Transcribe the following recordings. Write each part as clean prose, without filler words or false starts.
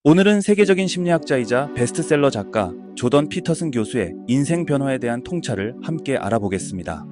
오늘은 세계적인 심리학자이자 베스트셀러 작가 조던 피터슨 교수의 인생 변화에 대한 통찰을 함께 알아보겠습니다.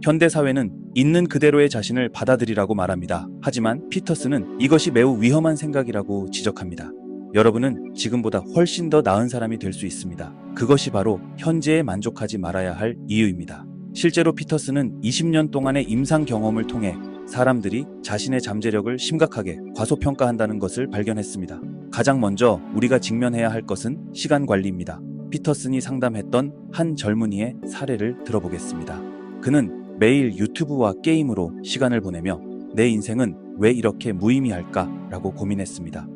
현대 사회는 있는 그대로의 자신을 받아들이라고 말합니다. 하지만 피터슨은 이것이 매우 위험한 생각이라고 지적합니다. 여러분은 지금보다 훨씬 더 나은 사람이 될 수 있습니다. 그것이 바로 현재에 만족하지 말아야 할 이유입니다. 실제로 피터슨은 20년 동안의 임상 경험을 통해 사람들이 자신의 잠재력을 심각하게 과소평가한다는 것을 발견했습니다. 가장 먼저 우리가 직면해야 할 것은 시간 관리입니다. 피터슨이 상담했던 한 젊은이의 사례를 들어보겠습니다. 그는 매일 유튜브와 게임으로 시간을 보내며 내 인생은 왜 이렇게 무의미할까? 라고 고민했습니다.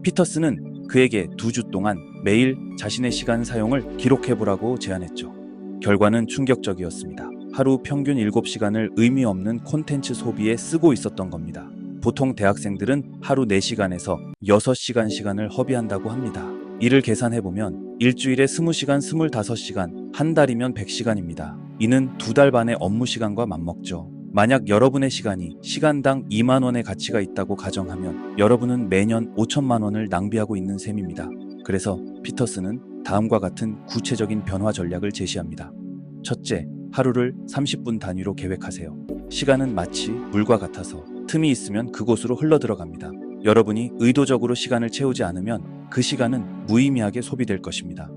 피터슨은 그에게 2주 동안 매일 자신의 시간 사용을 기록해보라고 제안했죠. 결과는 충격적이었습니다. 하루 평균 7시간을 의미 없는 콘텐츠 소비에 쓰고 있었던 겁니다. 보통 대학생들은 하루 4시간에서 6시간 시간을 허비한다고 합니다. 이를 계산해보면 일주일에 20시간, 25시간, 한 달이면 100시간입니다. 이는 2달 반의 업무 시간과 맞먹죠. 만약 여러분의 시간이 시간당 2만 원의 가치가 있다고 가정하면 여러분은 매년 5천만 원을 낭비하고 있는 셈입니다. 그래서 피터슨은 다음과 같은 구체적인 변화 전략을 제시합니다. 첫째, 하루를 30분 단위로 계획하세요. 시간은 마치 물과 같아서 틈이 있으면 그곳으로 흘러들어갑니다. 여러분이 의도적으로 시간을 채우지 않으면 그 시간은 무의미하게 소비될 것입니다.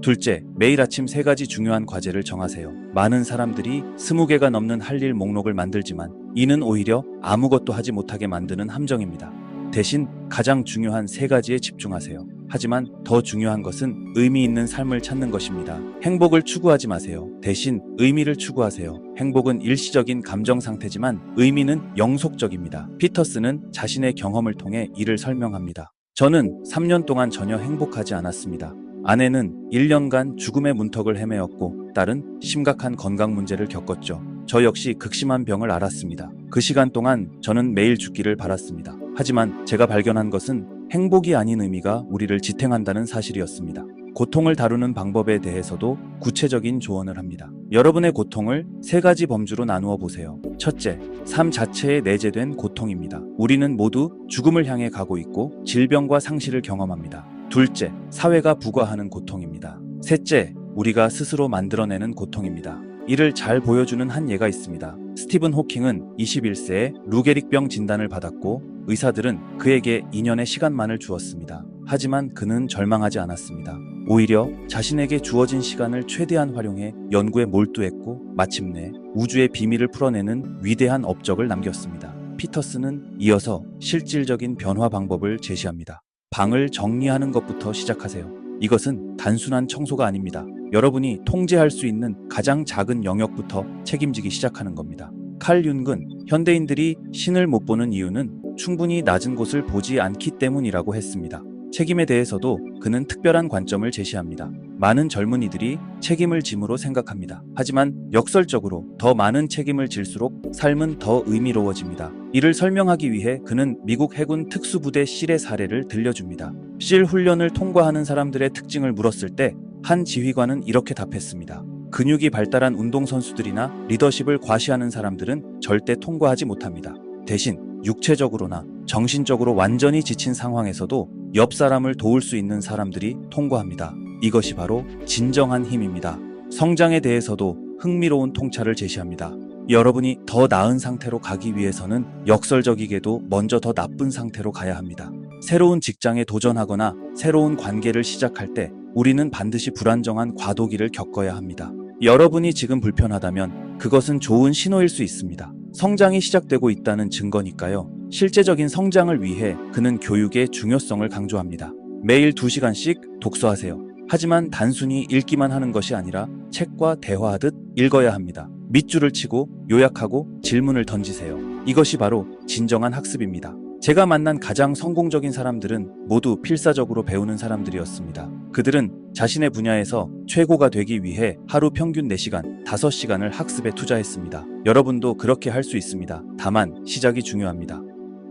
둘째, 매일 아침 3가지 중요한 과제를 정하세요. 많은 사람들이 20개가 넘는 할 일 목록을 만들지만 이는 오히려 아무것도 하지 못하게 만드는 함정입니다. 대신 가장 중요한 3가지에 집중하세요. 하지만 더 중요한 것은 의미 있는 삶을 찾는 것입니다. 행복을 추구하지 마세요. 대신 의미를 추구하세요. 행복은 일시적인 감정 상태지만 의미는 영속적입니다. 피터슨은 자신의 경험을 통해 이를 설명합니다. 저는 3년 동안 전혀 행복하지 않았습니다. 아내는 1년간 죽음의 문턱을 헤매었고 딸은 심각한 건강 문제를 겪었죠. 저 역시 극심한 병을 앓았습니다. 그 시간 동안 저는 매일 죽기를 바랐습니다. 하지만 제가 발견한 것은 행복이 아닌 의미가 우리를 지탱한다는 사실이었습니다. 고통을 다루는 방법에 대해서도 구체적인 조언을 합니다. 여러분의 고통을 3가지 범주로 나누어 보세요. 첫째, 삶 자체에 내재된 고통입니다. 우리는 모두 죽음을 향해 가고 있고 질병과 상실을 경험합니다. 둘째, 사회가 부과하는 고통입니다. 셋째, 우리가 스스로 만들어내는 고통입니다. 이를 잘 보여주는 한 예가 있습니다. 스티븐 호킹은 21세에 루게릭병 진단을 받았고 의사들은 그에게 2년의 시간만을 주었습니다. 하지만 그는 절망하지 않았습니다. 오히려 자신에게 주어진 시간을 최대한 활용해 연구에 몰두했고 마침내 우주의 비밀을 풀어내는 위대한 업적을 남겼습니다. 피터슨은 이어서 실질적인 변화 방법을 제시합니다. 방을 정리하는 것부터 시작하세요. 이것은 단순한 청소가 아닙니다. 여러분이 통제할 수 있는 가장 작은 영역부터 책임지기 시작하는 겁니다. 칼 융은 현대인들이 신을 못 보는 이유는 충분히 낮은 곳을 보지 않기 때문이라고 했습니다. 책임에 대해서도 그는 특별한 관점을 제시합니다. 많은 젊은이들이 책임을 짐으로 생각합니다. 하지만 역설적으로 더 많은 책임을 질수록 삶은 더 의미로워집니다. 이를 설명하기 위해 그는 미국 해군 특수부대 실의 사례를 들려줍니다. 실 훈련을 통과하는 사람들의 특징을 물었을 때 한 지휘관은 이렇게 답했습니다. 근육이 발달한 운동선수들이나 리더십을 과시하는 사람들은 절대 통과하지 못합니다. 대신 육체적으로나 정신적으로 완전히 지친 상황에서도 옆 사람을 도울 수 있는 사람들이 통과합니다. 이것이 바로 진정한 힘입니다. 성장에 대해서도 흥미로운 통찰을 제시합니다. 여러분이 더 나은 상태로 가기 위해서는 역설적이게도 먼저 더 나쁜 상태로 가야 합니다. 새로운 직장에 도전하거나 새로운 관계를 시작할 때 우리는 반드시 불안정한 과도기를 겪어야 합니다. 여러분이 지금 불편하다면 그것은 좋은 신호일 수 있습니다. 성장이 시작되고 있다는 증거니까요. 실제적인 성장을 위해 그는 교육의 중요성을 강조합니다. 매일 2시간씩 독서하세요. 하지만 단순히 읽기만 하는 것이 아니라 책과 대화하듯 읽어야 합니다. 밑줄을 치고 요약하고 질문을 던지세요. 이것이 바로 진정한 학습입니다. 제가 만난 가장 성공적인 사람들은 모두 필사적으로 배우는 사람들이었습니다. 그들은 자신의 분야에서 최고가 되기 위해 하루 평균 4시간, 5시간을 학습에 투자했습니다. 여러분도 그렇게 할 수 있습니다. 다만 시작이 중요합니다.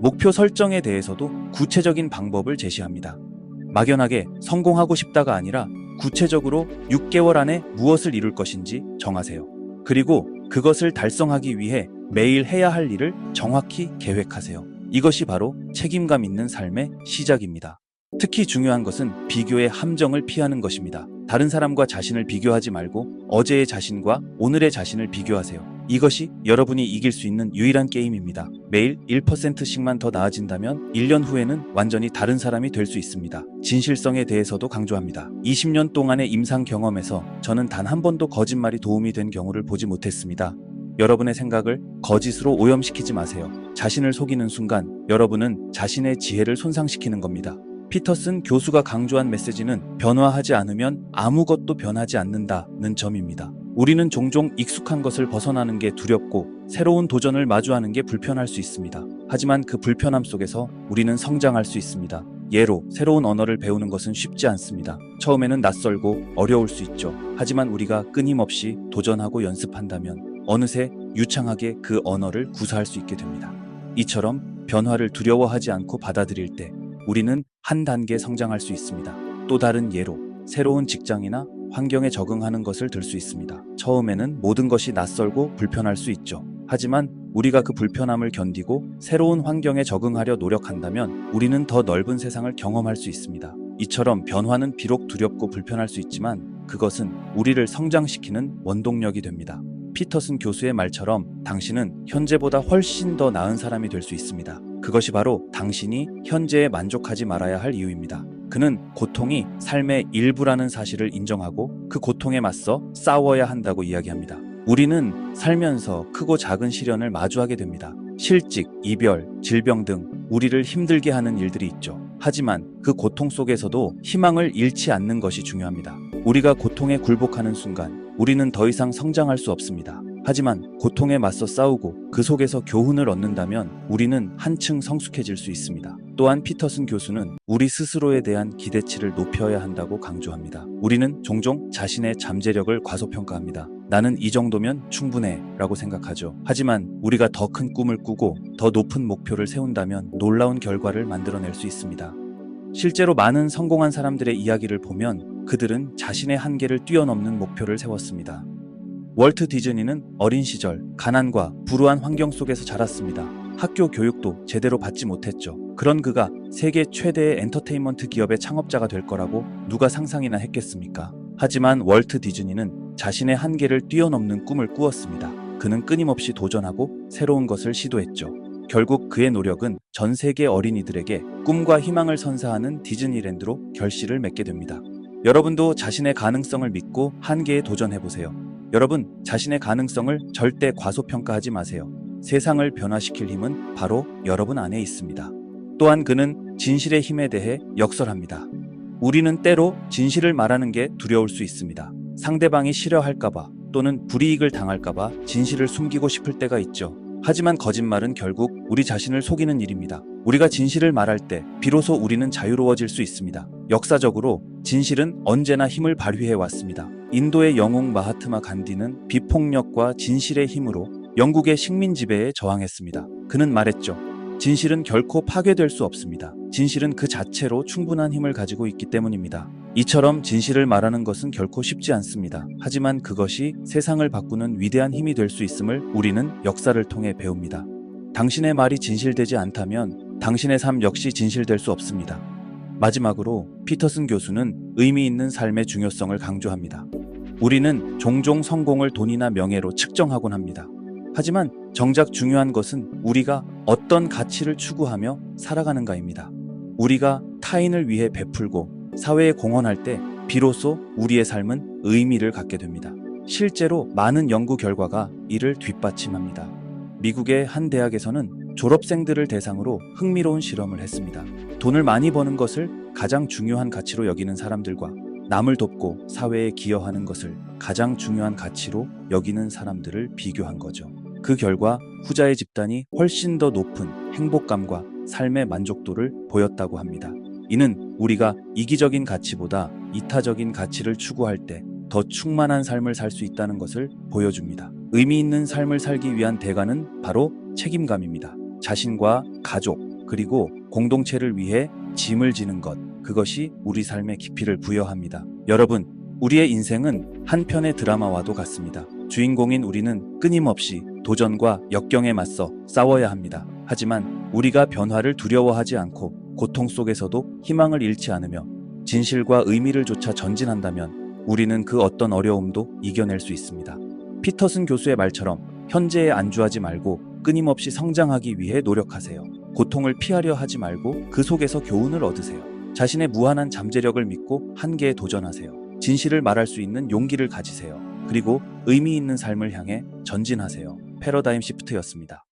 목표 설정에 대해서도 구체적인 방법을 제시합니다. 막연하게 성공하고 싶다가 아니라 구체적으로 6개월 안에 무엇을 이룰 것인지 정하세요. 그리고 그것을 달성하기 위해 매일 해야 할 일을 정확히 계획하세요. 이것이 바로 책임감 있는 삶의 시작입니다. 특히 중요한 것은 비교의 함정을 피하는 것입니다. 다른 사람과 자신을 비교하지 말고 어제의 자신과 오늘의 자신을 비교하세요. 이것이 여러분이 이길 수 있는 유일한 게임입니다. 매일 1%씩만 더 나아진다면 1년 후에는 완전히 다른 사람이 될 수 있습니다. 진실성에 대해서도 강조합니다. 20년 동안의 임상 경험에서 저는 단 한 번도 거짓말이 도움이 된 경우를 보지 못했습니다. 여러분의 생각을 거짓으로 오염시키지 마세요. 자신을 속이는 순간 여러분은 자신의 지혜를 손상시키는 겁니다. 피터슨 교수가 강조한 메시지는 변화하지 않으면 아무것도 변하지 않는다는 점입니다. 우리는 종종 익숙한 것을 벗어나는 게 두렵고 새로운 도전을 마주하는 게 불편할 수 있습니다. 하지만 그 불편함 속에서 우리는 성장할 수 있습니다. 예로 새로운 언어를 배우는 것은 쉽지 않습니다. 처음에는 낯설고 어려울 수 있죠. 하지만 우리가 끊임없이 도전하고 연습한다면 어느새 유창하게 그 언어를 구사할 수 있게 됩니다. 이처럼 변화를 두려워하지 않고 받아들일 때 우리는 한 단계 성장할 수 있습니다. 또 다른 예로 새로운 직장이나 환경에 적응하는 것을 들 수 있습니다. 처음에는 모든 것이 낯설고 불편할 수 있죠. 하지만 우리가 그 불편함을 견디고 새로운 환경에 적응하려 노력한다면 우리는 더 넓은 세상을 경험할 수 있습니다. 이처럼 변화는 비록 두렵고 불편할 수 있지만 그것은 우리를 성장시키는 원동력이 됩니다. 피터슨 교수의 말처럼 당신은 현재보다 훨씬 더 나은 사람이 될 수 있습니다. 그것이 바로 당신이 현재에 만족하지 말아야 할 이유입니다. 그는 고통이 삶의 일부라는 사실을 인정하고 그 고통에 맞서 싸워야 한다고 이야기합니다. 우리는 살면서 크고 작은 시련을 마주하게 됩니다. 실직, 이별, 질병 등 우리를 힘들게 하는 일들이 있죠. 하지만 그 고통 속에서도 희망을 잃지 않는 것이 중요합니다. 우리가 고통에 굴복하는 순간 우리는 더 이상 성장할 수 없습니다. 하지만 고통에 맞서 싸우고 그 속에서 교훈을 얻는다면 우리는 한층 성숙해질 수 있습니다. 또한 피터슨 교수는 우리 스스로에 대한 기대치를 높여야 한다고 강조합니다. 우리는 종종 자신의 잠재력을 과소평가합니다. 나는 이 정도면 충분해 라고 생각하죠. 하지만 우리가 더 큰 꿈을 꾸고 더 높은 목표를 세운다면 놀라운 결과를 만들어낼 수 있습니다. 실제로 많은 성공한 사람들의 이야기를 보면 그들은 자신의 한계를 뛰어넘는 목표를 세웠습니다. 월트 디즈니는 어린 시절 가난과 불우한 환경 속에서 자랐습니다. 학교 교육도 제대로 받지 못했죠. 그런 그가 세계 최대의 엔터테인먼트 기업의 창업자가 될 거라고 누가 상상이나 했겠습니까? 하지만 월트 디즈니는 자신의 한계를 뛰어넘는 꿈을 꾸었습니다. 그는 끊임없이 도전하고 새로운 것을 시도했죠. 결국 그의 노력은 전 세계 어린이들에게 꿈과 희망을 선사하는 디즈니랜드로 결실을 맺게 됩니다. 여러분도 자신의 가능성을 믿고 한계에 도전해보세요. 여러분, 자신의 가능성을 절대 과소평가하지 마세요. 세상을 변화시킬 힘은 바로 여러분 안에 있습니다. 또한 그는 진실의 힘에 대해 역설합니다. 우리는 때로 진실을 말하는 게 두려울 수 있습니다. 상대방이 싫어할까봐 또는 불이익을 당할까봐 진실을 숨기고 싶을 때가 있죠. 하지만 거짓말은 결국 우리 자신을 속이는 일입니다. 우리가 진실을 말할 때 비로소 우리는 자유로워질 수 있습니다. 역사적으로 진실은 언제나 힘을 발휘해 왔습니다. 인도의 영웅 마하트마 간디는 비폭력과 진실의 힘으로 영국의 식민 지배에 저항했습니다. 그는 말했죠. 진실은 결코 파괴될 수 없습니다. 진실은 그 자체로 충분한 힘을 가지고 있기 때문입니다. 이처럼 진실을 말하는 것은 결코 쉽지 않습니다. 하지만 그것이 세상을 바꾸는 위대한 힘이 될 수 있음을 우리는 역사를 통해 배웁니다. 당신의 말이 진실되지 않다면 당신의 삶 역시 진실될 수 없습니다. 마지막으로 피터슨 교수는 의미 있는 삶의 중요성을 강조합니다. 우리는 종종 성공을 돈이나 명예로 측정하곤 합니다. 하지만 정작 중요한 것은 우리가 어떤 가치를 추구하며 살아가는가입니다. 우리가 타인을 위해 베풀고 사회에 공헌할 때 비로소 우리의 삶은 의미를 갖게 됩니다. 실제로 많은 연구 결과가 이를 뒷받침합니다. 미국의 한 대학에서는 졸업생들을 대상으로 흥미로운 실험을 했습니다. 돈을 많이 버는 것을 가장 중요한 가치로 여기는 사람들과 남을 돕고 사회에 기여하는 것을 가장 중요한 가치로 여기는 사람들을 비교한 거죠. 그 결과 후자의 집단이 훨씬 더 높은 행복감과 삶의 만족도를 보였다고 합니다. 이는 우리가 이기적인 가치보다 이타적인 가치를 추구할 때 더 충만한 삶을 살 수 있다는 것을 보여줍니다. 의미 있는 삶을 살기 위한 대가는 바로 책임감입니다. 자신과 가족 그리고 공동체를 위해 짐을 지는 것, 그것이 우리 삶의 깊이를 부여합니다. 여러분, 우리의 인생은 한 편의 드라마와도 같습니다. 주인공인 우리는 끊임없이 도전과 역경에 맞서 싸워야 합니다. 하지만 우리가 변화를 두려워하지 않고 고통 속에서도 희망을 잃지 않으며 진실과 의미를 좇아 전진한다면 우리는 그 어떤 어려움도 이겨낼 수 있습니다. 피터슨 교수의 말처럼 현재에 안주하지 말고 끊임없이 성장하기 위해 노력하세요. 고통을 피하려 하지 말고 그 속에서 교훈을 얻으세요. 자신의 무한한 잠재력을 믿고 한계에 도전하세요. 진실을 말할 수 있는 용기를 가지세요. 그리고 의미 있는 삶을 향해 전진하세요. 패러다임 시프트였습니다.